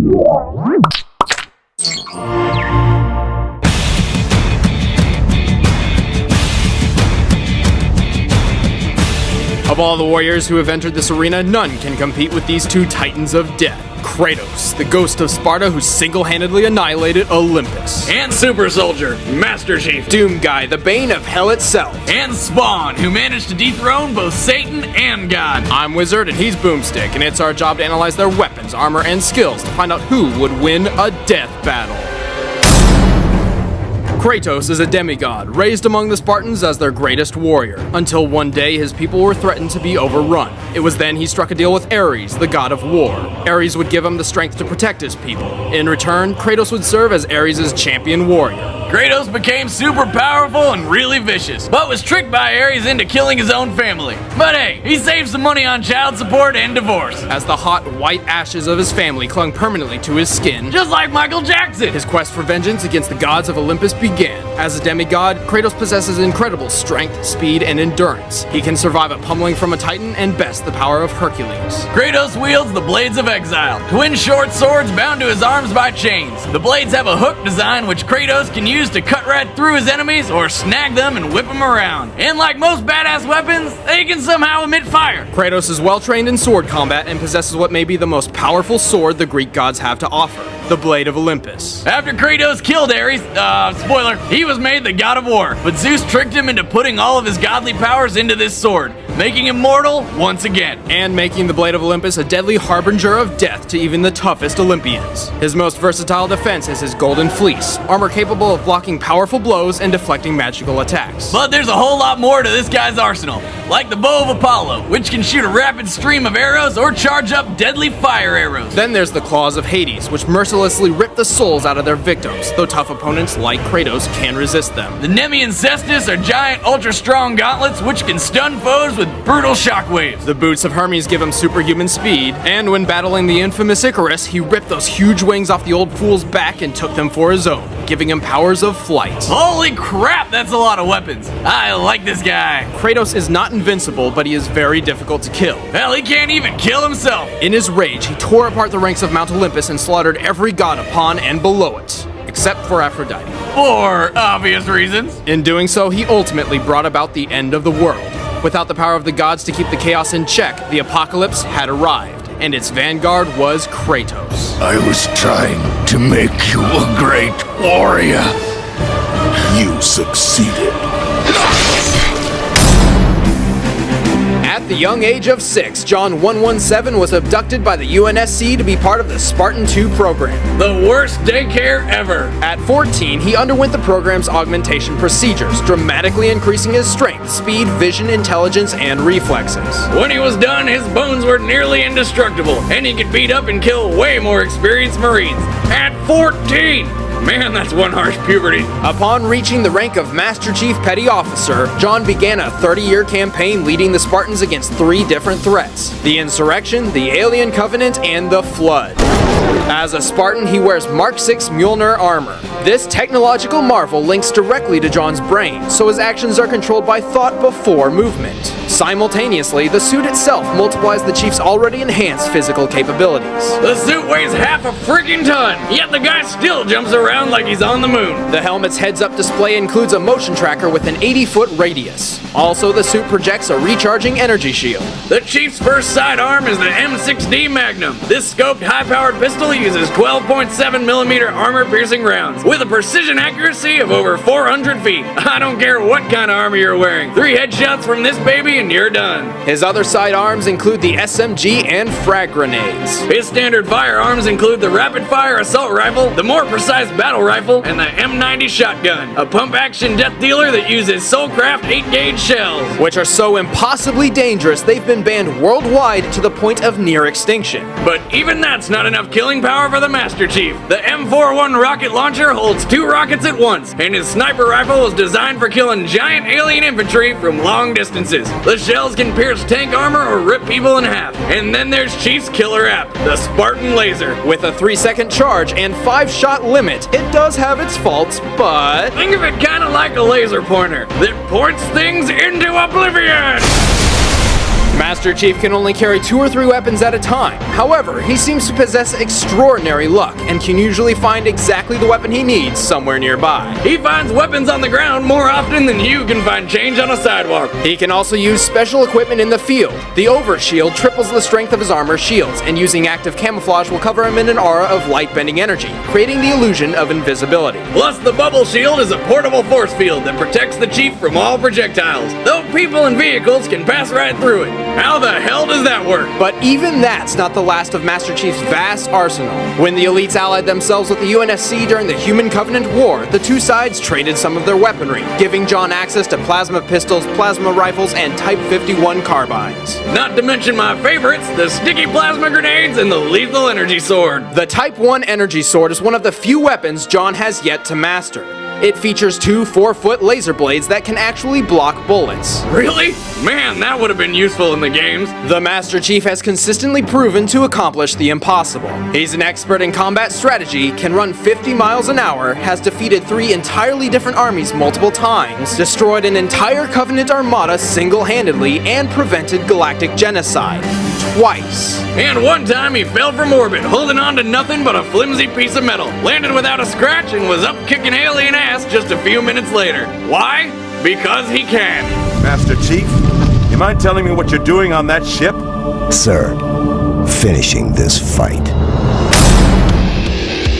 Of all the warriors who have entered this arena, none can compete with these two titans of death. Kratos, the ghost of Sparta who single-handedly annihilated Olympus. And Super Soldier, Master Chief. Doomguy, the bane of hell itself. And Spawn, who managed to dethrone both Satan and God. I'm Wizard and he's Boomstick, and it's our job to analyze their weapons, armor, and skills to find out who would win a death battle. Kratos is a demigod, raised among the Spartans as their greatest warrior, until one day his people were threatened to be overrun. It was then he struck a deal with Ares, the god of war. Ares would give him the strength to protect his people. In return, Kratos would serve as Ares' champion warrior. Kratos became super powerful and really vicious, but was tricked by Ares into killing his own family. But hey, he saved some money on child support and divorce. As the hot, white ashes of his family clung permanently to his skin, just like Michael Jackson, his quest for vengeance against the gods of Olympus began. As a demigod, Kratos possesses incredible strength, speed, and endurance. He can survive a pummeling from a titan and best the power of Hercules. Kratos wields the Blades of Exile, twin short swords bound to his arms by chains. The blades have a hook design which Kratos can use to cut right through his enemies or snag them and whip them around. And like most badass weapons, they can somehow emit fire. Kratos is well trained in sword combat and possesses what may be the most powerful sword the Greek gods have to offer, the Blade of Olympus. After Kratos killed Ares, spoiler, he was made the god of war, but Zeus tricked him into putting all of his godly powers into this sword, making him mortal once again. And making the Blade of Olympus a deadly harbinger of death to even the toughest Olympians. His most versatile defense is his golden fleece, armor capable of blocking powerful blows and deflecting magical attacks. But there's a whole lot more to this guy's arsenal, like the bow of Apollo, which can shoot a rapid stream of arrows or charge up deadly fire arrows. Then there's the claws of Hades, which mercilessly rip the souls out of their victims, though tough opponents like Kratos can resist them. The Nemean Cestus are giant, ultra-strong gauntlets which can stun foes with brutal shockwaves. The boots of Hermes give him superhuman speed, and when battling the infamous Icarus, he ripped those huge wings off the old fool's back and took them for his own, giving him powers of flight. Holy crap, that's a lot of weapons. I like this guy. Kratos is not invincible, but he is very difficult to kill. Hell, he can't even kill himself. In his rage, he tore apart the ranks of Mount Olympus and slaughtered every god upon and below it, except for Aphrodite. For obvious reasons. In doing so, he ultimately brought about the end of the world. Without the power of the gods to keep the chaos in check, the apocalypse had arrived, and its vanguard was Kratos. I was trying to make you a great warrior. You succeeded. At the young age of 6, John 117 was abducted by the UNSC to be part of the Spartan 2 program. The worst daycare ever. At 14, he underwent the program's augmentation procedures, dramatically increasing his strength, speed, vision, intelligence, and reflexes. When he was done, his bones were nearly indestructible, and he could beat up and kill way more experienced Marines. At 14! Man, that's one harsh puberty. Upon reaching the rank of Master Chief Petty Officer, John began a 30-year campaign leading the Spartans against 3 different threats: the Insurrection, the Alien Covenant, and the Flood. As a Spartan, he wears Mark 6 Mjolnir armor. This technological marvel links directly to John's brain, so his actions are controlled by thought before movement. Simultaneously, the suit itself multiplies the Chief's already enhanced physical capabilities. The suit weighs half a freaking ton, yet the guy still jumps around like he's on the moon. The helmet's heads-up display includes a motion tracker with an 80-foot radius. Also, the suit projects a recharging energy shield. The Chief's first sidearm is the M6D Magnum. This scoped, high-powered pistol uses 12.7mm armor-piercing rounds with a precision accuracy of over 400 feet. I don't care what kind of armor you're wearing. 3 headshots from this baby and you're done. His other sidearms include the SMG and frag grenades. His standard firearms include the rapid-fire assault rifle, the more precise battle rifle, and the M90 shotgun, a pump-action death dealer that uses Soulcraft 8-gauge shells, which are so impossibly dangerous they've been banned worldwide to the point of near extinction. But even that's not enough killing power for the Master Chief. The M41 rocket launcher holds 2 rockets at once, and his sniper rifle is designed for killing giant alien infantry from long distances. The shells can pierce tank armor or rip people in half. And then there's Chief's killer app, the Spartan Laser. With a 3-second charge and 5-shot limit, it does have its faults, but think of it kind of like a laser pointer that points things into oblivion. Master Chief can only carry 2 or 3 weapons at a time. However, he seems to possess extraordinary luck and can usually find exactly the weapon he needs somewhere nearby. He finds weapons on the ground more often than you can find change on a sidewalk. He can also use special equipment in the field. The overshield triples the strength of his armor shields, and using active camouflage will cover him in an aura of light-bending energy, creating the illusion of invisibility. Plus, the bubble shield is a portable force field that protects the Chief from all projectiles, though people and vehicles can pass right through it. How the hell does that work? But even that's not the last of Master Chief's vast arsenal. When the elites allied themselves with the UNSC during the Human Covenant War, the two sides traded some of their weaponry, giving John access to plasma pistols, plasma rifles, and Type 51 carbines. Not to mention my favorites, the sticky plasma grenades and the lethal energy sword. The Type 1 energy sword is one of the few weapons John has yet to master. It features 2 4-foot laser blades that can actually block bullets. Really? Man, that would have been useful in the games. The Master Chief has consistently proven to accomplish the impossible. He's an expert in combat strategy, can run 50 miles an hour, has defeated 3 entirely different armies multiple times, destroyed an entire Covenant armada single-handedly, and prevented galactic genocide. Twice. And one time he fell from orbit, holding on to nothing but a flimsy piece of metal, landed without a scratch, and was up kicking alien ass just a few minutes later. Why? Because he can. Master Chief, you mind telling me what you're doing on that ship? Sir, finishing this fight.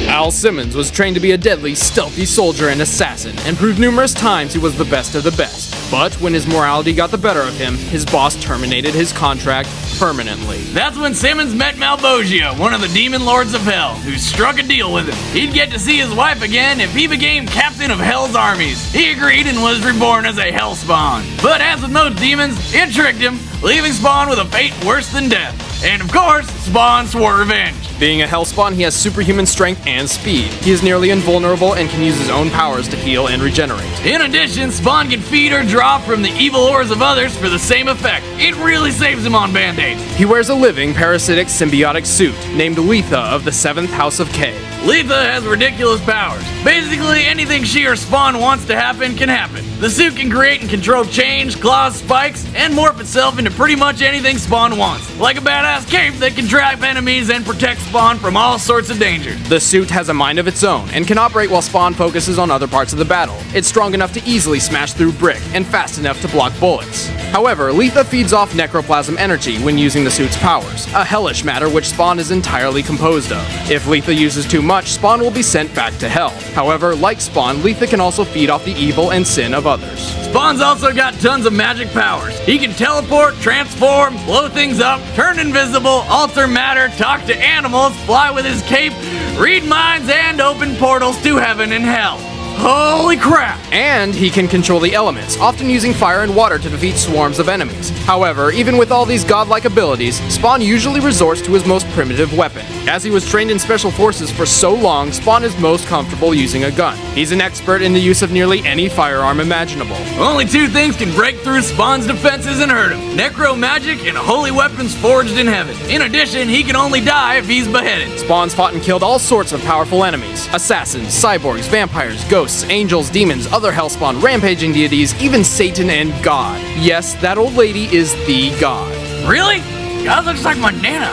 Al Simmons was trained to be a deadly, stealthy soldier and assassin, and proved numerous times he was the best of the best. But when his morality got the better of him, his boss terminated his contract permanently. That's when Simmons met Malbogia, one of the demon lords of hell, who struck a deal with him. He'd get to see his wife again if he became captain of Hell's armies. He agreed and was reborn as a Hell Spawn. But as with most demons, it tricked him, leaving Spawn with a fate worse than death. And of course, Spawn swore revenge. Being a Hellspawn, he has superhuman strength and speed. He is nearly invulnerable and can use his own powers to heal and regenerate. In addition, Spawn can feed or draw from the evil ores of others for the same effect. It really saves him on band-aids. He wears a living parasitic symbiotic suit named Letha of the 7th House of K. Letha has ridiculous powers. Basically, anything she or Spawn wants to happen can happen. The suit can create and control change, claws, spikes, and morph itself into pretty much anything Spawn wants. Like a badass cape that can trap enemies and protect Spawn from all sorts of dangers. The suit has a mind of its own and can operate while Spawn focuses on other parts of the battle. It's strong enough to easily smash through brick and fast enough to block bullets. However, Letha feeds off necroplasm energy when using the suit's powers, a hellish matter which Spawn is entirely composed of. If Letha uses too much, Spawn will be sent back to hell. However, like Spawn, Letha can also feed off the evil and sin of others. Spawn's also got tons of magic powers. He can teleport, transform, blow things up, turn invisible, alter matter, talk to animals, fly with his cape, read minds, and open portals to heaven and hell. Holy crap! And he can control the elements, often using fire and water to defeat swarms of enemies. However, even with all these godlike abilities, Spawn usually resorts to his most primitive weapon. As he was trained in special forces for so long, Spawn is most comfortable using a gun. He's an expert in the use of nearly any firearm imaginable. Only 2 things can break through Spawn's defenses and hurt him: necro magic and holy weapons forged in heaven. In addition, he can only die if he's beheaded. Spawn's fought and killed all sorts of powerful enemies: assassins, cyborgs, vampires, ghosts, angels, demons, other hellspawn, rampaging deities, even Satan and God. Yes, that old lady is the God. Really? God looks like my Nana.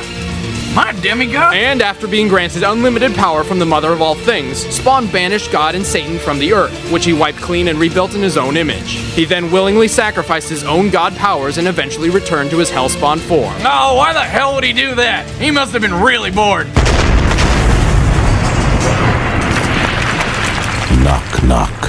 My demigod? And after being granted unlimited power from the mother of all things, Spawn banished God and Satan from the earth, which he wiped clean and rebuilt in his own image. He then willingly sacrificed his own god powers and eventually returned to his hellspawn form. Oh, why the hell would he do that? He must have been really bored. Knock, knock.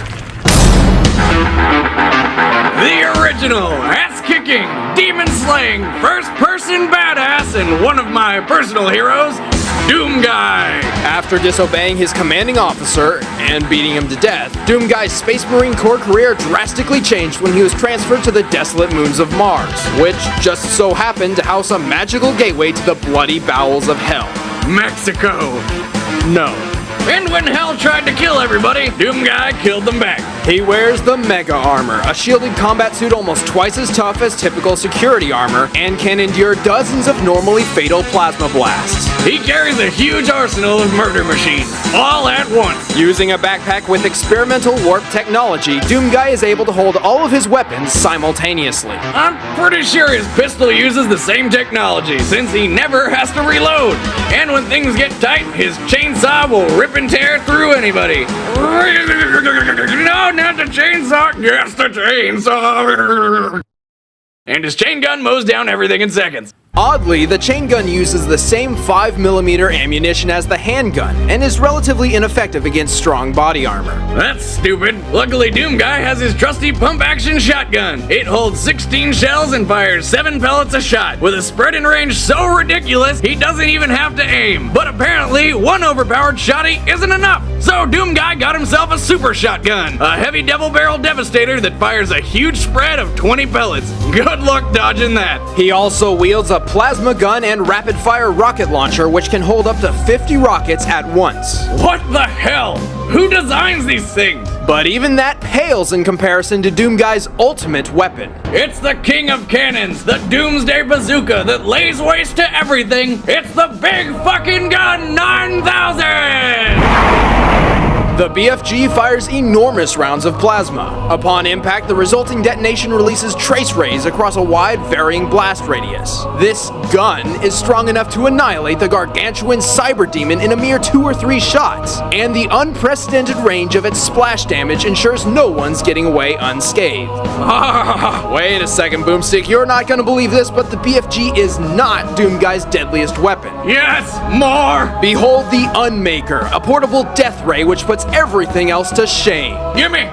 The original, ass-kicking, demon-slaying, first-person badass, and one of my personal heroes, Doomguy. After disobeying his commanding officer and beating him to death, Doomguy's Space Marine Corps career drastically changed when he was transferred to the desolate moons of Mars, which just so happened to house a magical gateway to the bloody bowels of hell. Mexico. No, And when hell tried to kill everybody, Doomguy killed them back. He wears the Mega Armor, a shielded combat suit almost twice as tough as typical security armor, and can endure dozens of normally fatal plasma blasts. He carries a huge arsenal of murder machines, all at once. Using a backpack with experimental warp technology, Doomguy is able to hold all of his weapons simultaneously. I'm pretty sure his pistol uses the same technology, since he never has to reload. And when things get tight, his chainsaw will rip and tear through anybody. No, not the chainsaw! Yes, the chainsaw! And his chain gun mows down everything in seconds. Oddly, the chain gun uses the same 5mm ammunition as the handgun, and is relatively ineffective against strong body armor. That's stupid. Luckily, Doomguy has his trusty pump-action shotgun. It holds 16 shells and fires 7 pellets a shot, with a spread in range so ridiculous he doesn't even have to aim. But apparently, one overpowered shotty isn't enough, so Doomguy got himself a super shotgun, a heavy double-barrel devastator that fires a huge spread of 20 pellets. Good luck dodging that. He also wields a plasma gun and rapid-fire rocket launcher, which can hold up to 50 rockets at once. What the hell? Who designs these things? But even that pales in comparison to Doomguy's ultimate weapon. It's the king of cannons, the doomsday bazooka that lays waste to everything. It's the big fucking gun 9000! The BFG fires enormous rounds of plasma. Upon impact, the resulting detonation releases trace rays across a wide, varying blast radius. This gun is strong enough to annihilate the gargantuan cyber demon in a mere 2 or 3 shots, and the unprecedented range of its splash damage ensures no one's getting away unscathed. Wait a second, Boomstick, you're not gonna believe this, but the BFG is not Doomguy's deadliest weapon. Yes, more! Behold the Unmaker, a portable death ray which puts everything else to shame. Gimme!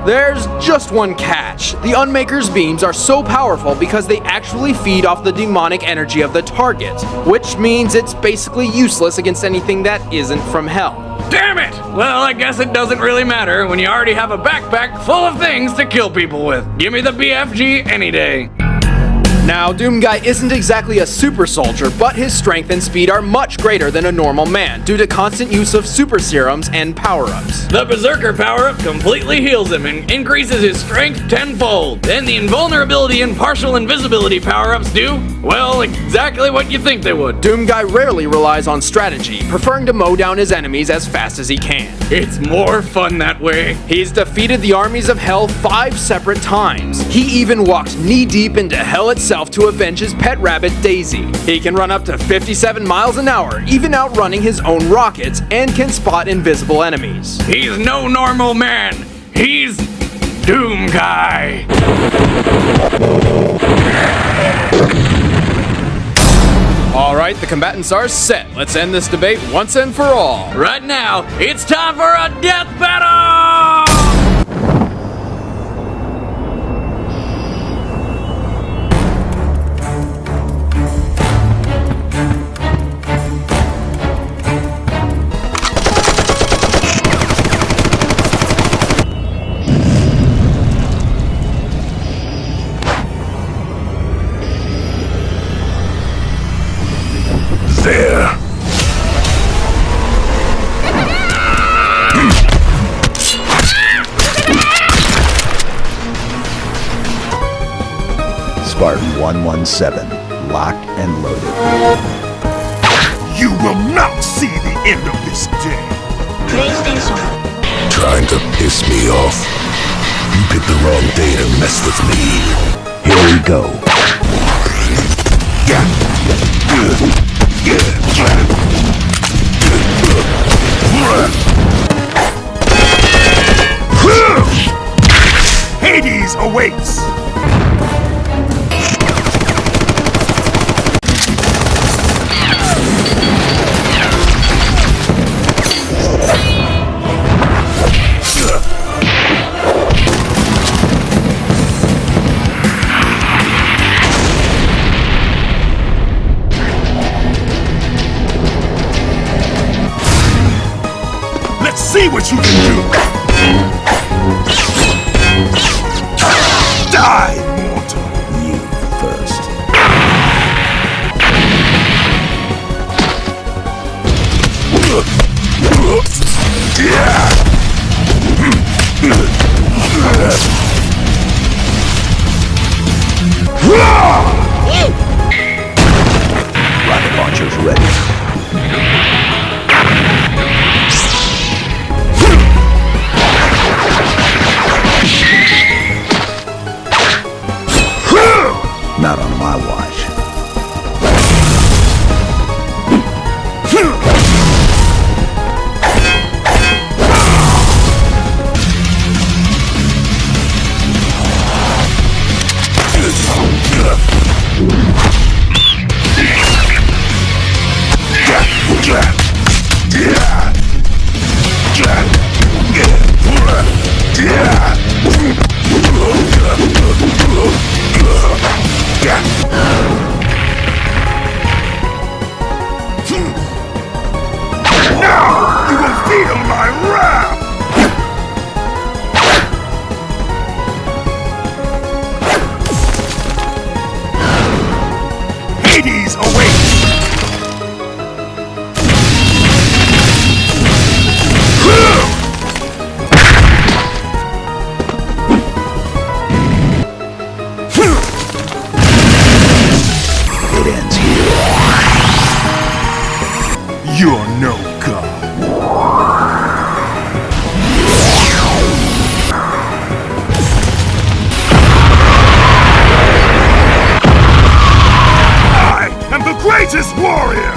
There's just one catch. The Unmaker's beams are so powerful because they actually feed off the demonic energy of the target, which means it's basically useless against anything that isn't from hell. Damn it! Well, I guess it doesn't really matter when you already have a backpack full of things to kill people with. Give me the BFG any day. Now, Doomguy isn't exactly a super soldier, but his strength and speed are much greater than a normal man due to constant use of super serums and power-ups. The Berserker power-up completely heals him and increases his strength 10-fold. Then the invulnerability and partial invisibility power-ups do, well, exactly what you think they would. Doomguy rarely relies on strategy, preferring to mow down his enemies as fast as he can. It's more fun that way. He's defeated the armies of hell 5 separate times. He even walked knee-deep into hell itself to avenge his pet rabbit Daisy. He can run up to 57 miles an hour, even outrunning his own rockets, and can spot invisible enemies. He's no normal man. He's Doomguy. Alright, the combatants are set. Let's end this debate once and for all. Right now, it's time for a death battle! There. Spartan 117, locked and loaded. You will not see the end of this day. Trying to piss me off. You picked the wrong day to mess with me. Here we go. Hades awaits! Let's see what you can do! Die, mortal! You first. Rocket launchers ready. Not on my watch. Now you will feel my wrath! Hades awaits! It ends here. You're no god. I am the greatest warrior!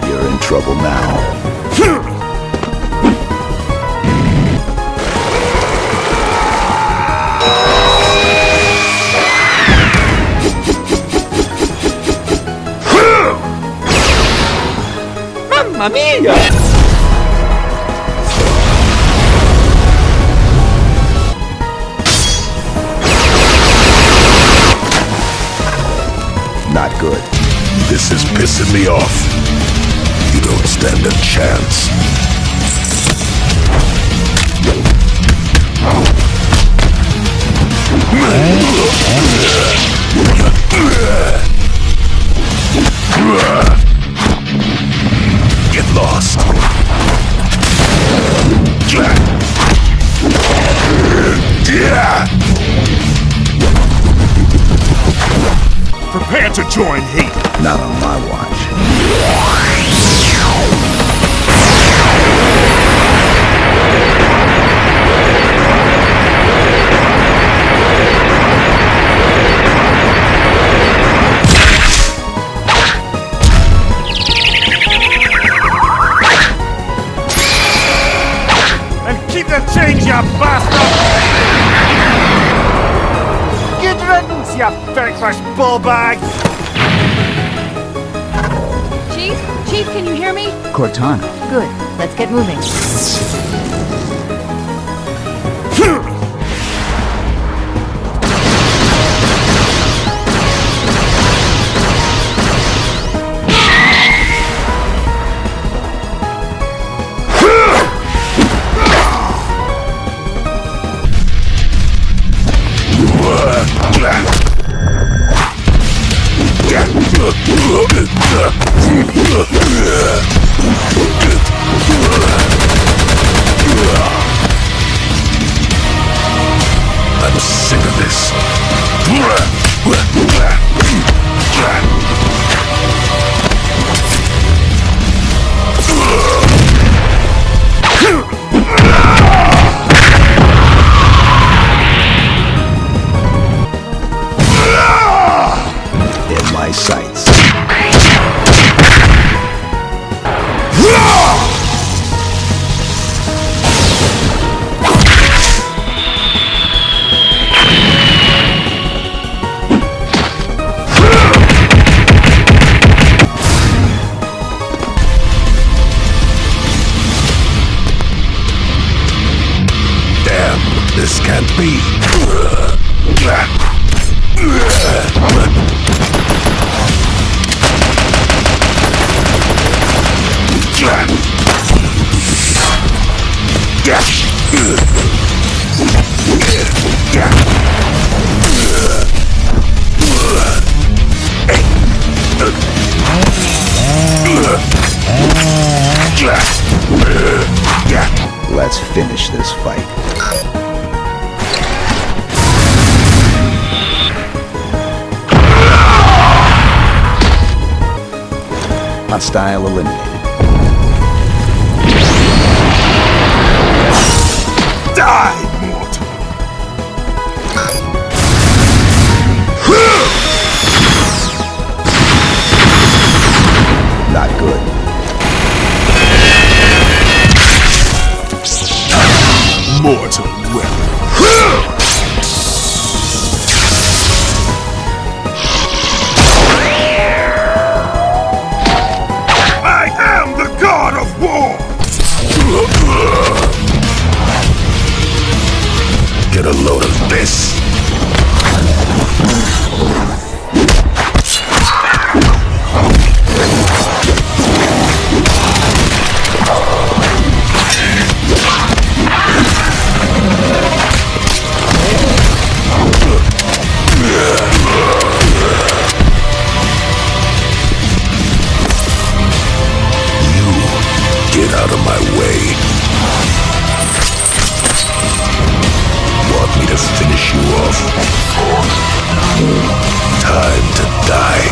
You're in trouble now. Mamma mia! Not good. This is pissing me off. You don't stand a chance. Get lost. Prepare to join Hades. Not on my watch. And keep the change, you bastard! Good riddance, you feckless bullbag! Chief, can you hear me? Cortana. Good. Let's get moving. I'm sick of this. In my sights. Damn, this can't be. Let's finish this fight. Hostile eliminated. Die, mortal! Not good. Mortal weapon. I am the god of war! Get a load of this! Get out of my way. Want me to finish you off? Time to die.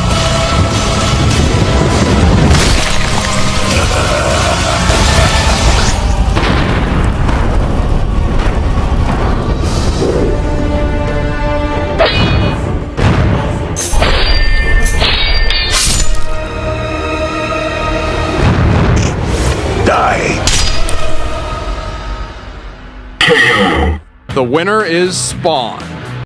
Die. The winner is Spawn.